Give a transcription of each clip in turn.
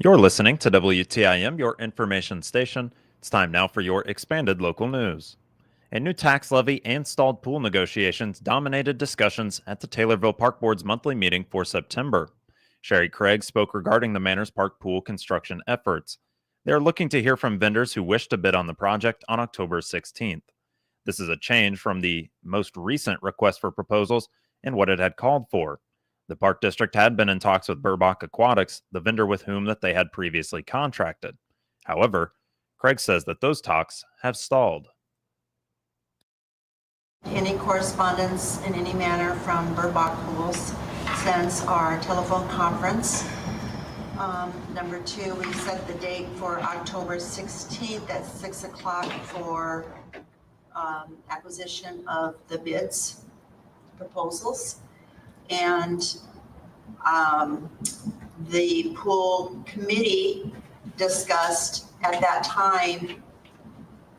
You're listening to WTIM, your information station. It's time now for your expanded local news. A new tax levy and stalled pool negotiations dominated discussions at the Taylorville Park Board's monthly meeting for September. Sherry Craig spoke regarding the Manors Park pool construction efforts. They are looking to hear from vendors who wish to bid on the project on October 16th. This is a change from the most recent request for proposals and what it had called for. The Park District had been in talks with Burbach Aquatics, the vendor with whom that they had previously contracted. However, Craig says that those talks have stalled. Any correspondence in any manner from Burbach Pools since our telephone conference. Number two, we set the date for October 16th at 6 o'clock for acquisition of the bids, proposals. And the pool committee discussed at that time,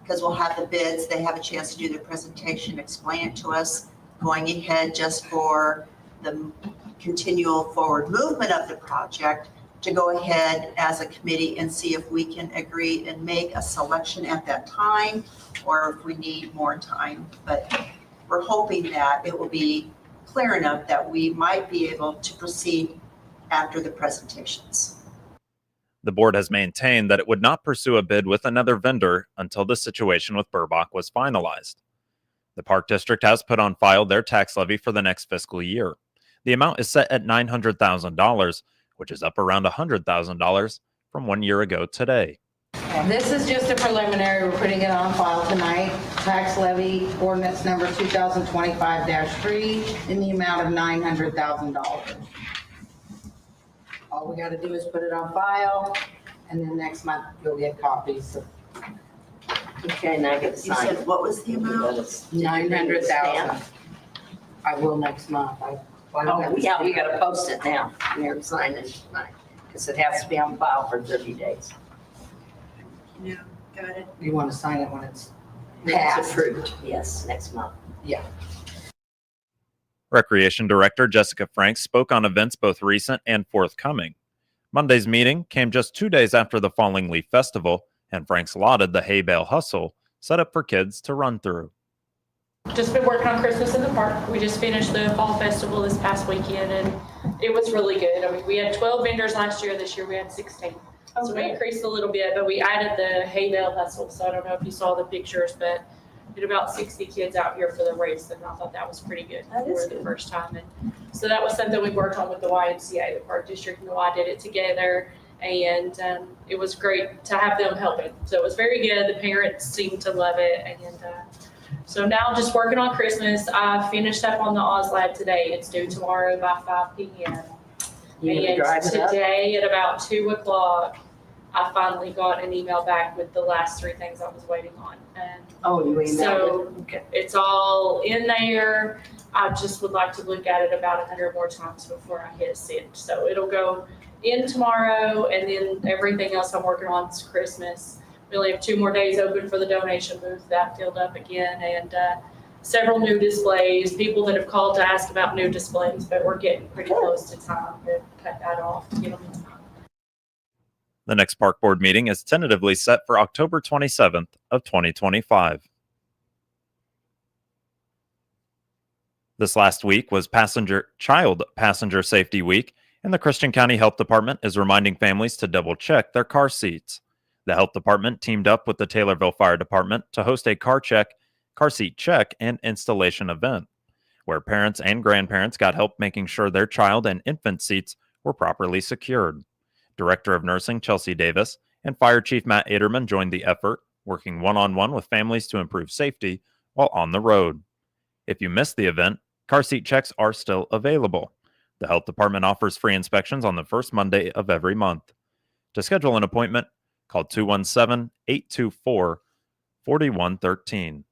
because we'll have the bids, they have a chance to do their presentation, explain it to us, going ahead just for the continual forward movement of the project, to go ahead as a committee and see if we can agree and make a selection at that time, or if we need more time. But we're hoping that it will be clear enough that we might be able to proceed after the presentations. The board has maintained that it would not pursue a bid with another vendor until the situation with Burbach was finalized. The Park District has put on file their tax levy for the next fiscal year. The amount is set at $900,000, which is up around $100,000 from 1 year ago today. This is just a preliminary. We're putting it on file tonight. Tax levy ordinance number 2025-3 in the amount of $900,000. All we got to do is put it on file, and then next month you'll get copies. Okay, now I get to You sign. said, what was the amount? 900,000. I will next month. Oh, yeah, we gotta post it now. You're signing tonight, because it has to be on file for 30 days. Yeah, got it. You want to sign it when it's It's passed? approved, yes, next month. Yeah. Recreation Director Jessica Franks spoke on events both recent and forthcoming. Monday's meeting came just 2 days after the Falling Leaf Festival, and Franks lauded the hay bale hustle set up for kids to run through. Just been working on Christmas in the park. We just finished the fall festival this past weekend, and it was really good. I mean, we had 12 vendors last year. This year we had 16. So we increased a little bit, but we added the hay bale hustle. So I don't know if you saw the pictures, but we had about 60 kids out here for the race, and I thought that was pretty good for the first time. And so that was something we worked on with the YMCA, the Park District and the Y did it together, and it was great to have them helping. So it was very good. The parents seemed to love it, and so now just working on Christmas. I finished up on the Oz Lab today. It's due tomorrow by 5 p.m. You gonna And drive it up? today at about 2 o'clock, I finally got an email back with the last 3 things I was waiting on. And Oh, you emailed So- it? Okay. it's all in there. I just would like to look at it about 100 more times before I hit send. So it'll go in tomorrow, and then everything else I'm working on is Christmas. We only have 2 more days open for the donation booth. That filled up again, and several new displays. People that have called to ask about new displays, but we're getting pretty close to time to cut that off to get them in time. The next park board meeting is tentatively set for October 27th of 2025. This last week was Child Passenger Safety Week, and the Christian County Health Department is reminding families to double check their car seats. The health department teamed up with the Taylorville Fire Department to host a car seat check and installation event, where parents and grandparents got help making sure their child and infant seats were properly secured. Director of Nursing Chelsea Davis and Fire Chief Matt Aderman joined the effort, working one-on-one with families to improve safety while on the road. If you missed the event, car seat checks are still available. The health department offers free inspections on the first Monday of every month. To schedule an appointment, call 217-824-4113.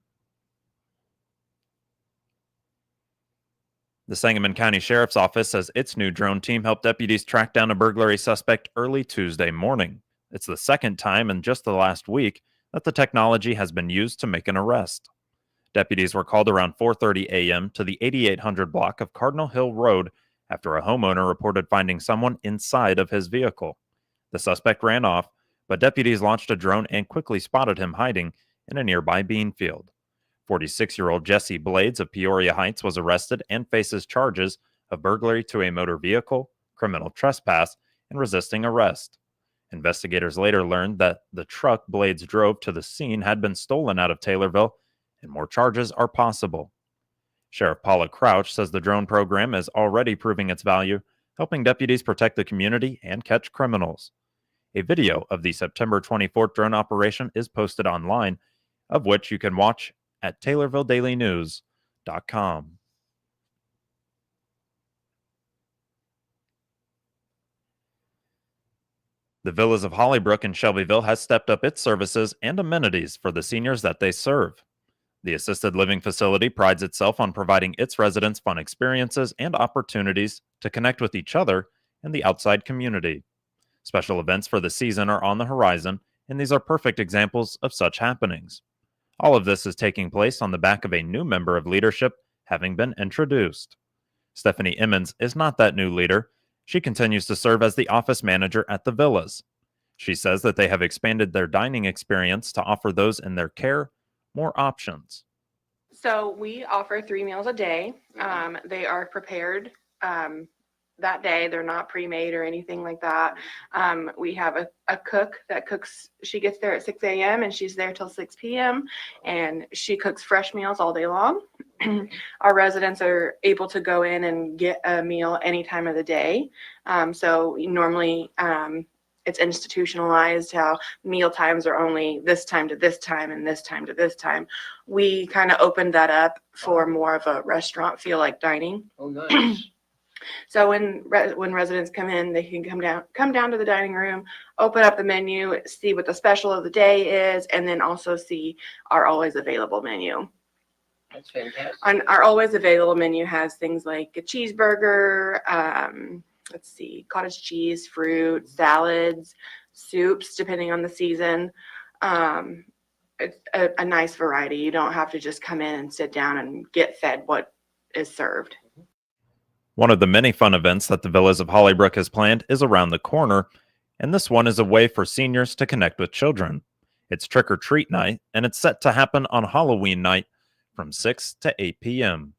The Sangamon County Sheriff's Office says its new drone team helped deputies track down a burglary suspect early Tuesday morning. It's the second time in just the last week that the technology has been used to make an arrest. Deputies were called around 4:30 a.m. to the 8800 block of Cardinal Hill Road after a homeowner reported finding someone inside of his vehicle. The suspect ran off, but deputies launched a drone and quickly spotted him hiding in a nearby bean field. 46-year-old Jesse Blades of Peoria Heights was arrested and faces charges of burglary to a motor vehicle, criminal trespass, and resisting arrest. Investigators later learned that the truck Blades drove to the scene had been stolen out of Taylorville, and more charges are possible. Sheriff Paula Crouch says the drone program is already proving its value, helping deputies protect the community and catch criminals. A video of the September 24th drone operation is posted online, of which you can watch at TaylorvilleDailyNews.com. The Villas of Hollybrook in Shelbyville has stepped up its services and amenities for the seniors that they serve. The assisted living facility prides itself on providing its residents fun experiences and opportunities to connect with each other and the outside community. Special events for the season are on the horizon, and these are perfect examples of such happenings. All of this is taking place on the back of a new member of leadership having been introduced. Stephanie Emmons is not that new leader. She continues to serve as the office manager at the villas. She says that they have expanded their dining experience to offer those in their care more options. So we offer 3 meals a day. They are prepared that day. They're not pre-made or anything like that. We have a cook that cooks. She gets there at 6 a.m. and she's there till 6 p.m. and she cooks fresh meals all day long. Our residents are able to go in and get a meal any time of the day. So normally it's institutionalized how meal times are only this time to this time and this time to this time. We kind of opened that up for more of a restaurant feel like dining. Oh, nice. So when residents come in, they can come down to the dining room, open up the menu, see what the special of the day is, and then also see our always available menu. That's fantastic. On our always available menu has things like a cheeseburger, let's see, cottage cheese, fruit, salads, soups, depending on the season. It's a nice variety. You don't have to just come in and sit down and get fed what is served. One of the many fun events that the Villas of Hollybrook has planned is around the corner, and this one is a way for seniors to connect with children. It's Trick or Treat Night, and it's set to happen on Halloween night from 6 to 8 p.m.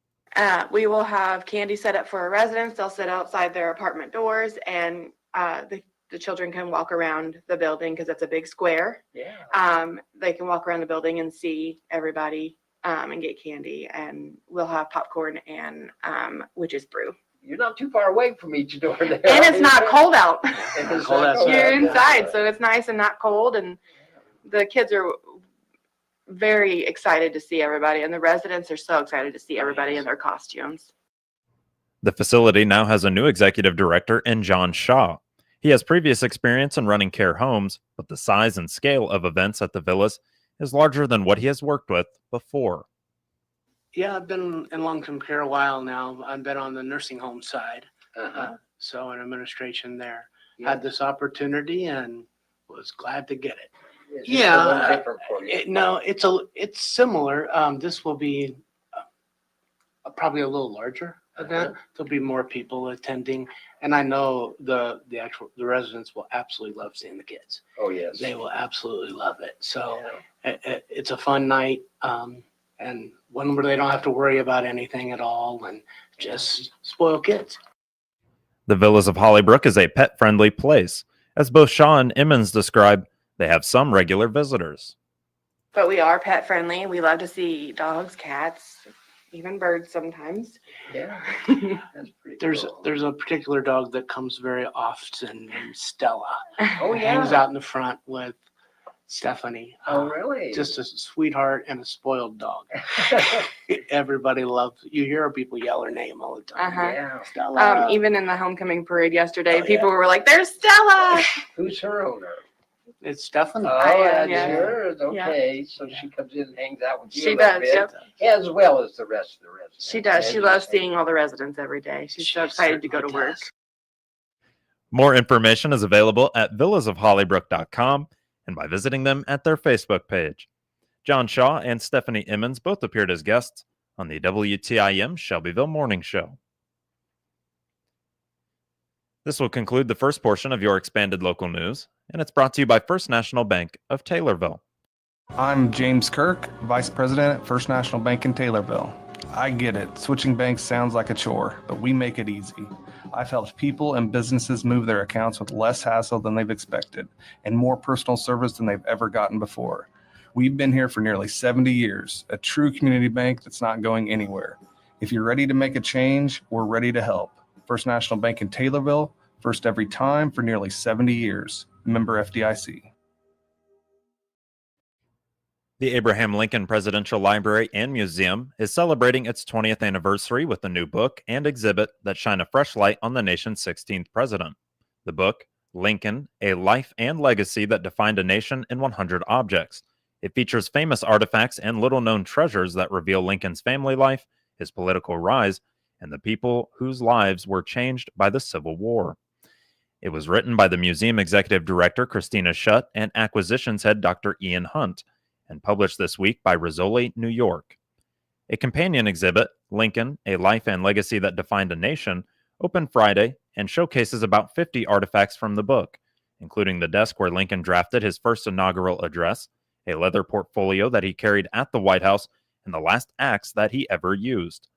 We will have candy set up for our residents. They'll sit outside their apartment doors, and the children can walk around the building because it's a big square. Yeah. They can walk around the building and see everybody and get candy, and we'll have popcorn and witch's brew. You're not too far away from each door there. And it's not cold out. It's Cold not outside. You're inside, so it's nice and not cold, and the kids are very excited to see everybody, and the residents are so excited to see everybody in their costumes. The facility now has a new executive director in John Shaw. He has previous experience in running care homes, but the size and scale of events at the villas is larger than what he has worked with before. Yeah, I've been in long-term care a while now. I've been on the nursing home side, so in administration there. Had this opportunity and was glad to get it. It's Yeah, a little different for you. No, it's similar. This will be probably a little larger event. There'll be more people attending, and I know the residents will absolutely love seeing the kids. Oh, yes. They will absolutely love it. So Yeah. it's a fun night, and one where they don't have to worry about anything at all and just spoil kids. The Villas of Hollybrook is a pet-friendly place. As both Shaw and Emmons describe, they have some regular visitors. But we are pet friendly. We love to see dogs, cats, even birds sometimes. Yeah. That's pretty cool. There's a particular dog that comes very often named Stella. Oh, Hangs yeah. out in the front with Stephanie. Oh, really? Just a sweetheart and a spoiled dog. Everybody loves. You hear people yell her name all the time. Uh-huh. Yeah. Stella. Even in the homecoming parade yesterday, Oh, people were like, "There's Stella!" Who's her owner? It's Stephanie. Oh, that's yeah. yours. Okay. So she comes in and hangs out with you She a little does, bit, yep. as well as the rest of the residents. She does. She As loves you say. seeing all the residents every day. She's so She excited to go to certainly work. does. More information is available at villasofhollybrook.com and by visiting them at their Facebook page. John Shaw and Stephanie Emmons both appeared as guests on the WTIM Shelbyville Morning Show. This will conclude the first portion of your expanded local news, and it's brought to you by First National Bank of Taylorville. I'm James Kirk, Vice President at First National Bank in Taylorville. I get it, switching banks sounds like a chore, but we make it easy. I've helped people and businesses move their accounts with less hassle than they've expected and more personal service than they've ever gotten before. We've been here for nearly 70 years, a true community bank that's not going anywhere. If you're ready to make a change, we're ready to help. First National Bank in Taylorville, first every time for nearly 70 years. Member FDIC. The Abraham Lincoln Presidential Library and Museum is celebrating its 20th anniversary with a new book and exhibit that shine a fresh light on the nation's 16th president. The book, Lincoln, A Life and Legacy That Defined a Nation in 100 Objects. It features famous artifacts and little-known treasures that reveal Lincoln's family life, his political rise, and the people whose lives were changed by the Civil War. It was written by the museum executive director, Christina Schutt, and acquisitions head, Dr. Ian Hunt, and published this week by Rizzoli, New York. A companion exhibit, Lincoln, A Life and Legacy That Defined a Nation, opened Friday and showcases about 50 artifacts from the book, including the desk where Lincoln drafted his first inaugural address, a leather portfolio that he carried at the White House, and the last axe that he ever used.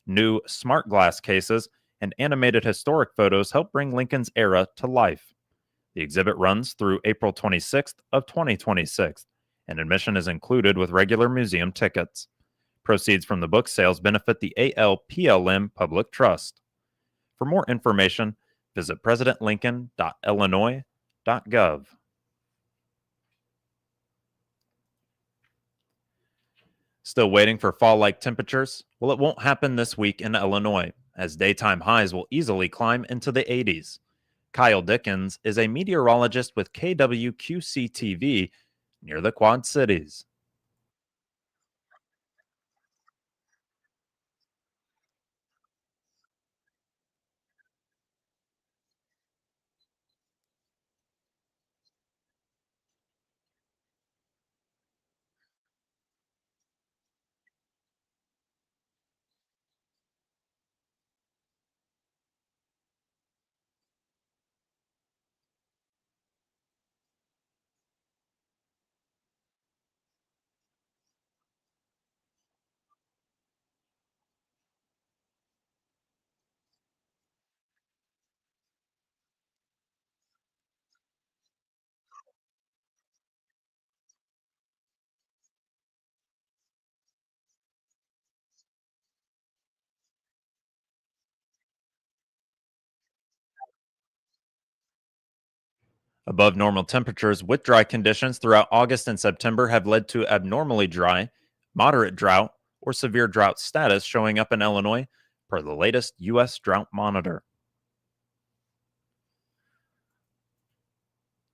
New smart glass cases and animated historic photos help bring Lincoln's era to life. The exhibit runs through April 26th of 2026. And admission is included with regular museum tickets. Proceeds from the book sales benefit the ALPLM Public Trust. For more information, visit presidentlincoln.illinois.gov. Still waiting for fall-like temperatures? Well, it won't happen this week in Illinois, as daytime highs will easily climb into the 80s. Kyle Dickens is a meteorologist with KWQC-TV near the Quad Cities. Above normal temperatures with dry conditions throughout August and September have led to abnormally dry, moderate drought, or severe drought status showing up in Illinois per the latest U.S. Drought Monitor.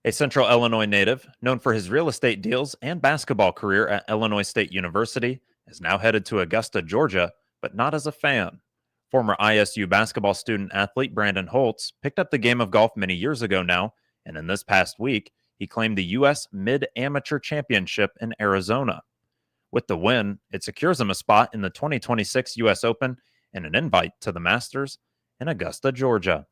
A Central Illinois native, known for his real estate deals and basketball career at Illinois State University, is now headed to Augusta, Georgia, but not as a fan. Former ISU basketball student athlete Brandon Holtz picked up the game of golf many years ago now, and in this past week, he claimed the U.S. Mid-Amateur Championship in Arizona. With the win, it secures him a spot in the 2026 U.S. Open and an invite to the Masters in Augusta, Georgia.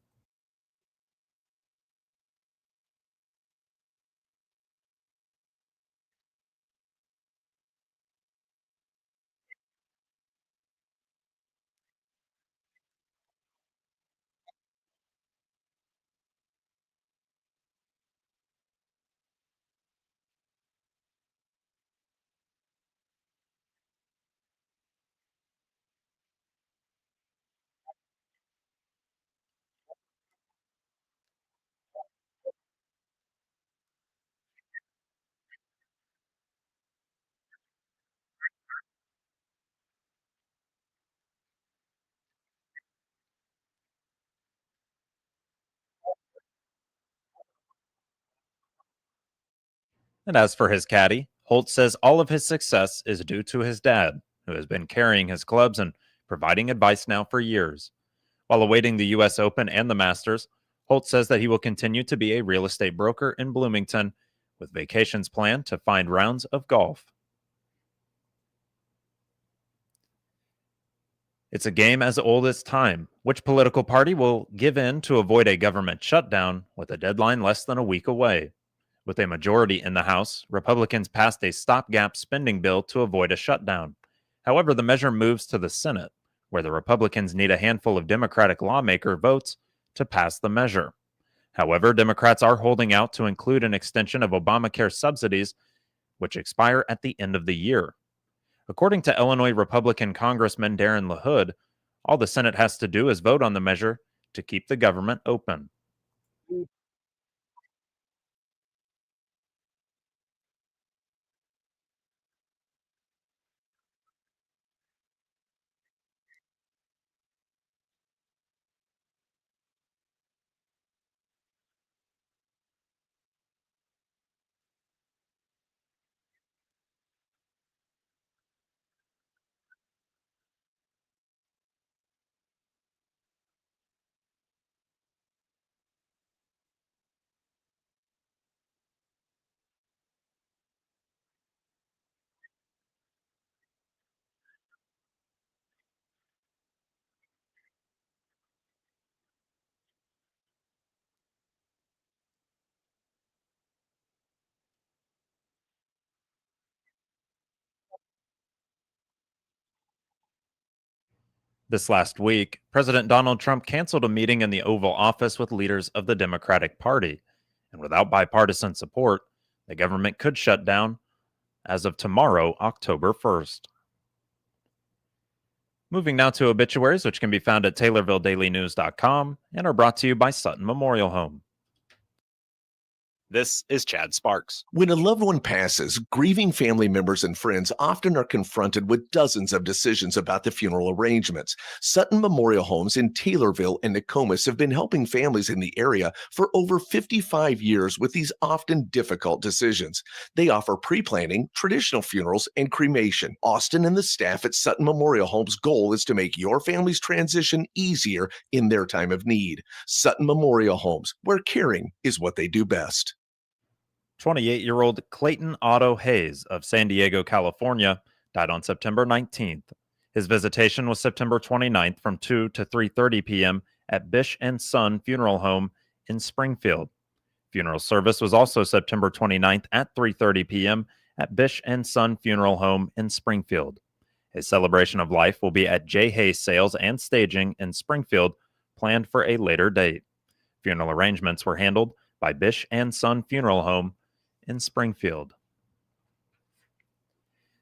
And as for his caddy, Holtz says all of his success is due to his dad, who has been carrying his clubs and providing advice now for years. While awaiting the U.S. Open and the Masters, Holtz says that he will continue to be a real estate broker in Bloomington, with vacations planned to find rounds of golf. It's a game as old as time. Which political party will give in to avoid a government shutdown with a deadline less than a week away? With a majority in the House, Republicans passed a stopgap spending bill to avoid a shutdown. However, the measure moves to the Senate, where the Republicans need a handful of Democratic lawmaker votes to pass the measure. However, Democrats are holding out to include an extension of Obamacare subsidies, which expire at the end of the year. According to Illinois Republican Congressman Darren LaHood, all the Senate has to do is vote on the measure to keep the government open. This last week, President Donald Trump canceled a meeting in the Oval Office with leaders of the Democratic Party. And without bipartisan support, the government could shut down as of tomorrow, October 1st. Moving now to obituaries, which can be found at TaylorvilleDailyNews.com and are brought to you by Sutton Memorial Home. This is Chad Sparks. When a loved one passes, grieving family members and friends often are confronted with dozens of decisions about the funeral arrangements. Sutton Memorial Homes in Taylorville and Nokomis have been helping families in the area for over 55 years with these often difficult decisions. They offer pre-planning, traditional funerals, and cremation. Austin and the staff at Sutton Memorial Homes' goal is to make your family's transition easier in their time of need. Sutton Memorial Homes, where caring is what they do best. 28-year-old Clayton Otto Hayes of San Diego, California, died on September 19th. His visitation was September 29th from 2 to 3:30 p.m. at Bish and Son Funeral Home in Springfield. Funeral service was also September 29th at 3:30 p.m. at Bish and Son Funeral Home in Springfield. A celebration of life will be at J. Hayes Sales and Staging in Springfield, planned for a later date. Funeral arrangements were handled by Bish and Son Funeral Home in Springfield.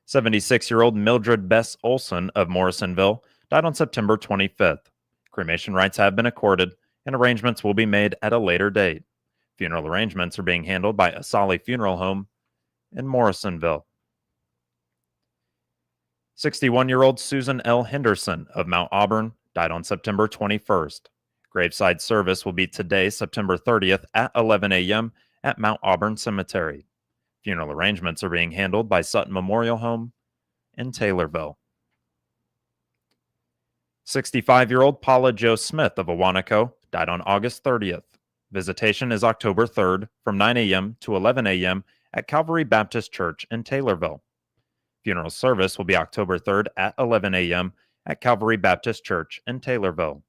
76-year-old Mildred Bess Olson of Morrisonville died on September 25th. Cremation rights have been accorded, and arrangements will be made at a later date. Funeral arrangements are being handled by Asali Funeral Home in Morrisonville. 61-year-old Susan L. Henderson of Mount Auburn died on September 21st. Graveside service will be today, September 30th at 11 a.m. at Mount Auburn Cemetery. Funeral arrangements are being handled by Sutton Memorial Home in Taylorville. 65-year-old Paula Jo Smith of Awanaco died on August 30th. Visitation is October 3rd from 9 a.m. to 11 a.m. at Calvary Baptist Church in Taylorville. Funeral service will be October 3rd at 11 a.m. at Calvary Baptist Church in Taylorville.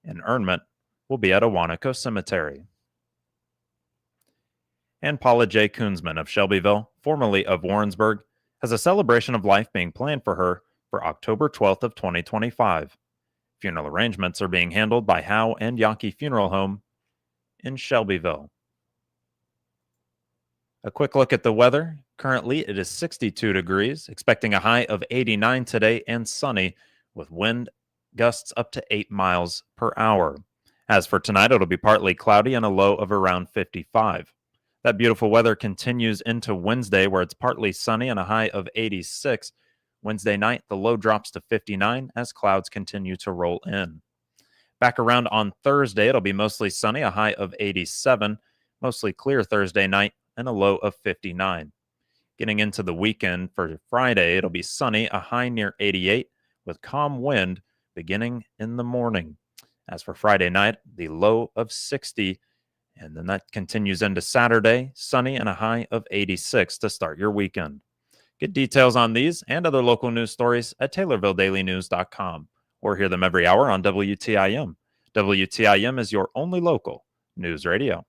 Interment will be at Awanaco Cemetery. And Paula J. Koonsman of Shelbyville, formerly of Warrensburg, has a celebration of life being planned for her for October 12th of 2025. Funeral arrangements are being handled by Howe and Yaki Funeral Home in Shelbyville. A quick look at the weather. Currently, it is 62 degrees, expecting a high of 89 today and sunny with wind gusts up to 8 miles per hour. As for tonight, it'll be partly cloudy and a low of around 55. That beautiful weather continues into Wednesday, where it's partly sunny and a high of 86. Wednesday night, the low drops to 59 as clouds continue to roll in. Back around on Thursday, it'll be mostly sunny, a high of 87. Mostly clear Thursday night and a low of 59. Getting into the weekend for Friday, it'll be sunny, a high near 88 with calm wind beginning in the morning. As for Friday night, the low of 60. And then that continues into Saturday, sunny and a high of 86 to start your weekend. Get details on these and other local news stories at TaylorvilleDailyNews.com or hear them every hour on WTIM. WTIM is your only local news radio.